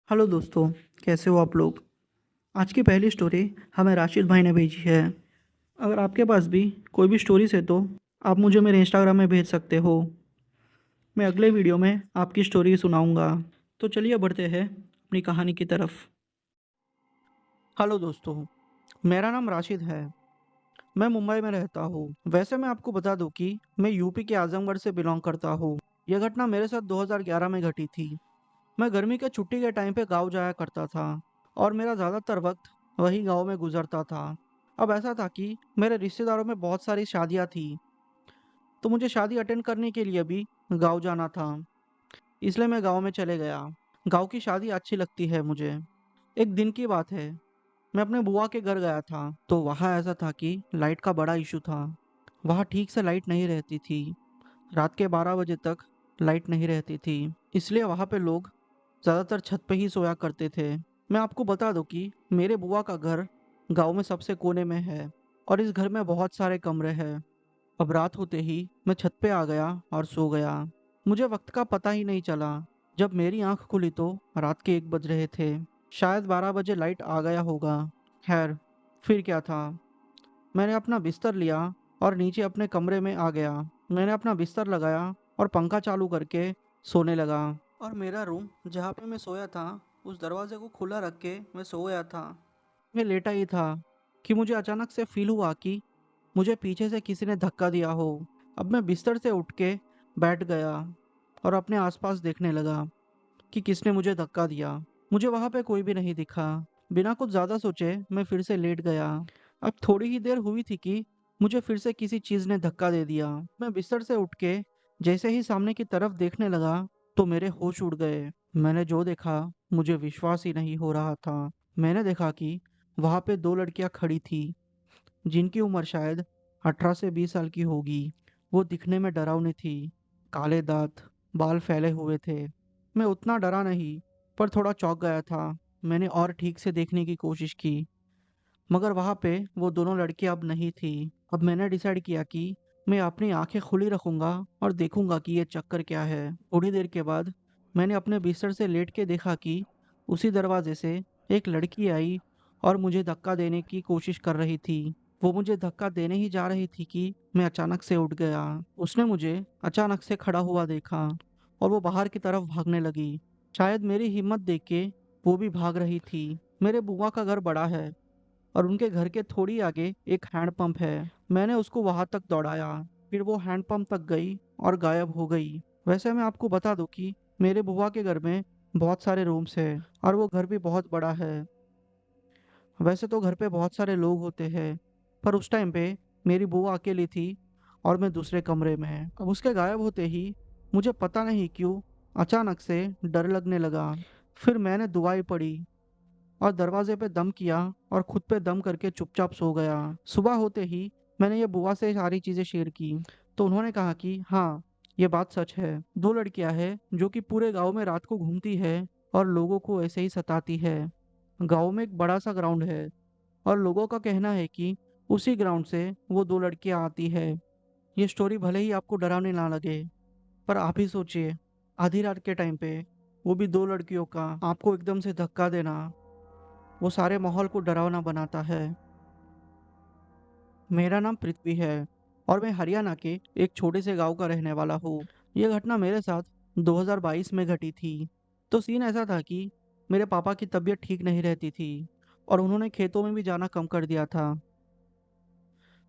Hello दोस्तों, कैसे हो आप लोग। आज की पहली स्टोरी हमें राशिद भाई ने भेजी है। अगर आपके पास भी कोई भी स्टोरीज है तो आप मुझे मेरे इंस्टाग्राम में भेज सकते हो। मैं अगले वीडियो में आपकी स्टोरी सुनाऊंगा। तो चलिए बढ़ते हैं अपनी कहानी की तरफ। हेलो दोस्तों, मेरा नाम राशिद है। मैं मुंबई में रहता हूँ। वैसे मैं आपको बता दूं कि मैं यूपी के आजमगढ़ से बिलोंग करता हूँ। यह घटना मेरे साथ 2011 में घटी थी। मैं गर्मी के छुट्टी के टाइम पे गांव जाया करता था और मेरा ज़्यादातर वक्त वही गांव में गुजरता था। अब ऐसा था कि मेरे रिश्तेदारों में बहुत सारी शादियां थी, तो मुझे शादी अटेंड करने के लिए भी गांव जाना था। इसलिए मैं गांव में चले गया। गांव की शादी अच्छी लगती है मुझे। एक दिन की बात है, मैं अपने बुआ के घर गया था। तो वहाँ ऐसा था कि लाइट का बड़ा इशू था। वहाँ ठीक से लाइट नहीं रहती थी। रात के 12 बजे तक लाइट नहीं रहती थी। इसलिए वहाँ पे लोग ज़्यादातर छत पे ही सोया करते थे। मैं आपको बता दूं कि मेरे बुआ का घर गांव में सबसे कोने में है और इस घर में बहुत सारे कमरे हैं। अब रात होते ही मैं छत पे आ गया और सो गया। मुझे वक्त का पता ही नहीं चला। जब मेरी आंख खुली तो रात के 1 बज रहे थे। शायद 12 बजे लाइट आ गया होगा। खैर, फिर क्या था। मैंने अपना बिस्तर लिया और नीचे अपने कमरे में आ गया। मैंने अपना बिस्तर लगाया और पंखा चालू करके सोने लगा। और मेरा रूम जहाँ पे मैं सोया था, उस दरवाजे को खुला रख के मैं सो गया था। मैं लेटा ही था कि मुझे अचानक से फील हुआ कि मुझे पीछे से किसी ने धक्का दिया हो। अब मैं बिस्तर से उठ के बैठ गया और अपने आसपास देखने लगा कि किसने मुझे धक्का दिया। मुझे वहां पे कोई भी नहीं दिखा। बिना कुछ ज्यादा सोचे मैं फिर से लेट गया। अब थोड़ी ही देर हुई थी कि मुझे फिर से किसी चीज ने धक्का दे दिया। मैं बिस्तर से उठ के जैसे ही सामने की तरफ देखने लगा तो मेरे होश उड़ गए। मैंने जो देखा मुझे विश्वास ही नहीं हो रहा था। मैंने देखा कि वहां पे दो लड़कियां खड़ी थी जिनकी उम्र शायद 18 से 20 साल की होगी। वो दिखने में डरावनी थी। काले दांत, बाल फैले हुए थे। मैं उतना डरा नहीं, पर थोड़ा चौंक गया था। मैंने और ठीक से देखने की कोशिश की, मगर वहां पे वो दोनों लड़कियां अब नहीं थी। अब मैंने डिसाइड किया कि मैं अपनी आंखें खुली रखूंगा और देखूंगा कि ये चक्कर क्या है। थोड़ी देर के बाद मैंने अपने बिस्तर से लेट के देखा कि उसी दरवाजे से एक लड़की आई और मुझे धक्का देने की कोशिश कर रही थी। वो मुझे धक्का देने ही जा रही थी कि मैं अचानक से उठ गया। उसने मुझे अचानक से खड़ा हुआ देखा और वो बाहर की तरफ भागने लगी। शायद मेरी हिम्मत देख के वो भी भाग रही थी। मेरे बुआ का घर बड़ा है और उनके घर के थोड़ी आगे एक हैंडपंप है। मैंने उसको वहां तक दौड़ाया, फिर वो हैंडपंप तक गई और गायब हो गई। वैसे मैं आपको बता दूं कि मेरे बुआ के घर में बहुत सारे रूम्स हैं और वो घर भी बहुत बड़ा है। वैसे तो घर पे बहुत सारे लोग होते हैं, पर उस टाइम पे मेरी बुआ अकेली थी और मैं दूसरे कमरे में। अब उसके गायब होते ही मुझे पता नहीं क्यों अचानक से डर लगने लगा। फिर मैंने दुआएं पढ़ी और दरवाजे पे दम किया और खुद पे दम करके चुपचाप सो गया। सुबह होते ही मैंने ये बुआ से सारी चीजें शेयर की, तो उन्होंने कहा कि हाँ, ये बात सच है। दो लड़कियां हैं जो कि पूरे गांव में रात को घूमती है और लोगों को ऐसे ही सताती है। गांव में एक बड़ा सा ग्राउंड है और लोगों का कहना है कि उसी ग्राउंड से वो दो लड़कियां आती है। ये स्टोरी भले ही आपको डरावनी ना लगे, पर आप ही सोचिए, आधी रात के टाइम पे वो भी दो लड़कियों का आपको एकदम से धक्का देना, वो सारे माहौल को डरावना बनाता है। मेरा नाम पृथ्वी है और मैं हरियाणा के एक छोटे से गांव का रहने वाला हूँ। यह घटना मेरे साथ 2022 में घटी थी। तो सीन ऐसा था कि मेरे पापा की तबीयत ठीक नहीं रहती थी और उन्होंने खेतों में भी जाना कम कर दिया था।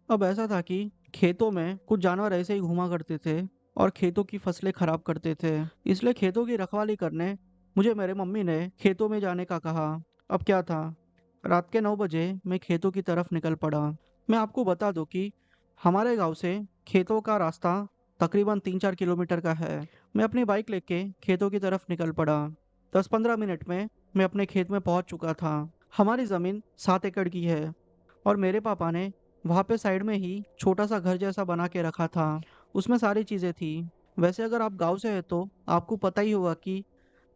अब ऐसा था कि खेतों में कुछ जानवर ऐसे ही घुमा करते थे और खेतों की फसलें खराब करते थे। इसलिए खेतों की रखवाली करने मुझे मेरे मम्मी ने खेतों में जाने का कहा। अब क्या था, रात के 9 बजे मैं खेतों की तरफ निकल पड़ा। मैं आपको बता दूं कि हमारे गांव से खेतों का रास्ता तकरीबन 3-4 किलोमीटर का है। मैं अपनी बाइक लेके खेतों की तरफ निकल पड़ा। 10-15 मिनट में मैं अपने खेत में पहुंच चुका था। हमारी ज़मीन 7 एकड़ की है और मेरे पापा ने वहाँ पे साइड में ही छोटा सा घर जैसा बना के रखा था। उसमें सारी चीज़ें थी। वैसे अगर आप गांव से हैं तो आपको पता ही होगा कि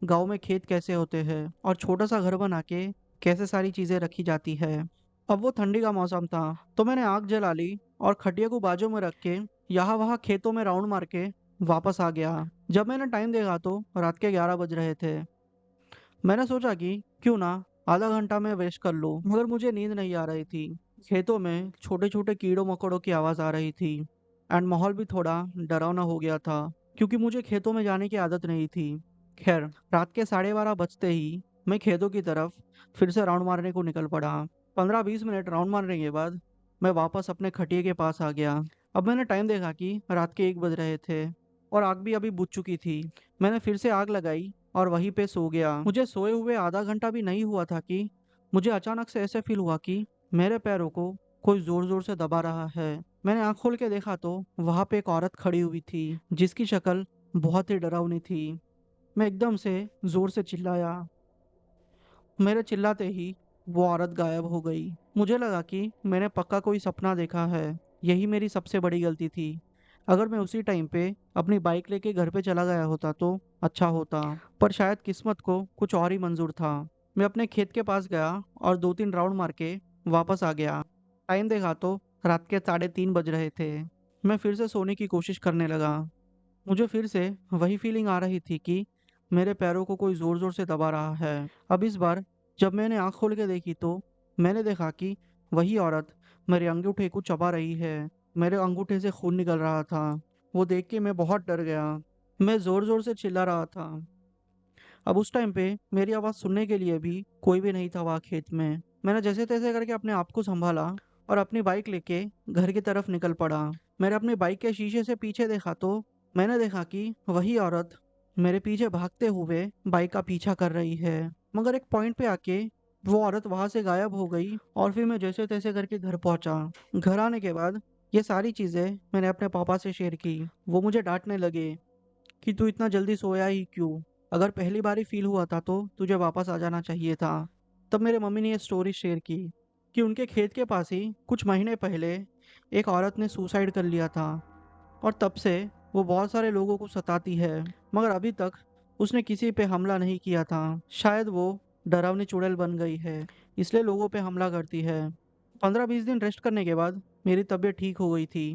गांव में खेत कैसे होते हैं और छोटा सा घर बना के कैसे सारी चीजें रखी जाती है। अब वो ठंडी का मौसम था, तो मैंने आग जला ली और खटिया को बाजू में रख के यहाँ वहाँ खेतों में राउंड मार के वापस आ गया। जब मैंने टाइम देखा तो रात के 11 बज रहे थे। मैंने सोचा कि क्यों ना आधा घंटा में वेस्ट कर लूं, मगर मुझे नींद नहीं आ रही थी। खेतों में छोटे छोटे कीड़ों मकोड़ों की आवाज़ आ रही थी एंड माहौल भी थोड़ा डरावना हो गया था, क्योंकि मुझे खेतों में जाने की आदत नहीं थी। खैर, रात के 12:30 बजते ही मैं खेतों की तरफ फिर से राउंड मारने को निकल पड़ा। 15-20 मिनट राउंड मारने के बाद मैं वापस अपने खटिए के पास आ गया। अब मैंने टाइम देखा कि रात के 1 बज रहे थे और आग भी अभी बुझ चुकी थी। मैंने फिर से आग लगाई और वहीं पे सो गया। मुझे सोए हुए आधा घंटा भी नहीं हुआ था कि मुझे अचानक से ऐसे फील हुआ कि मेरे पैरों को कोई जोर जोर से दबा रहा है। मैंने आंख खोल के देखा तो वहां पे एक औरत खड़ी हुई थी, जिसकी शक्ल बहुत ही डरावनी थी। मैं एकदम से जोर से चिल्लाया। मेरे चिल्लाते ही वो औरत गायब हो गई। मुझे लगा कि मैंने पक्का कोई सपना देखा है। यही मेरी सबसे बड़ी गलती थी। अगर मैं उसी टाइम पे अपनी बाइक लेके घर पे चला गया होता तो अच्छा होता, पर शायद किस्मत को कुछ और ही मंजूर था। मैं अपने खेत के पास गया और 2-3 राउंड मार के वापस आ गया। टाइम देखा तो रात के 3:30 बज रहे थे। मैं फिर से सोने की कोशिश करने लगा। मुझे फिर से वही फीलिंग आ रही थी कि मेरे पैरों को कोई जोर जोर से दबा रहा है। अब इस बार जब मैंने आंख खोल के देखी तो मैंने देखा कि वही औरत मेरे अंगूठे को चबा रही है। मेरे अंगूठे से खून निकल रहा था। वो देख के मैं बहुत डर गया। मैं जोर जोर से चिल्ला रहा था। अब उस टाइम पे मेरी आवाज़ सुनने के लिए भी कोई भी नहीं था वहाँ खेत में। मैंने जैसे तैसे करके अपने आप को संभाला और अपनी बाइक लेके घर की तरफ निकल पड़ा। मैंने अपनी बाइक के शीशे से पीछे देखा तो मैंने देखा कि वही औरत मेरे पीछे भागते हुए बाइक का पीछा कर रही है। मगर एक पॉइंट पे आके वो औरत वहां से गायब हो गई और फिर मैं जैसे तैसे करके घर पहुंचा। घर आने के बाद ये सारी चीजें मैंने अपने पापा से शेयर की। वो मुझे डांटने लगे कि तू इतना जल्दी सोया ही क्यों? अगर पहली बार ही फील हुआ था तो तुझे वापस आ जाना चाहिए था। तब मेरे मम्मी ने ये स्टोरी शेयर की कि उनके खेत के पास ही कुछ महीने पहले एक औरत ने सुसाइड कर लिया था और तब से वो बहुत सारे लोगों को सताती है, मगर अभी तक उसने किसी पे हमला नहीं किया था। शायद वो डरावनी चुड़ैल बन गई है, इसलिए लोगों पे हमला करती है। 15-20 दिन रेस्ट करने के बाद मेरी तबीयत ठीक हो गई थी।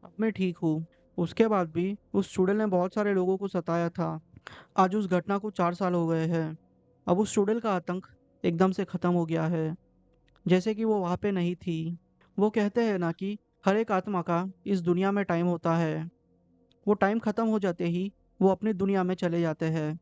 अब मैं ठीक हूँ। उसके बाद भी उस चुड़ैल ने बहुत सारे लोगों को सताया था। आज उस घटना को 4 साल हो गए हैं। अब उस चुड़ैल का आतंक एकदम से खत्म हो गया है, जैसे कि वो वहाँ पे नहीं थी। वो कहते हैं ना कि हर एक आत्मा का इस दुनिया में टाइम होता है। वो टाइम खत्म हो जाते ही वो अपनी दुनिया में चले जाते हैं।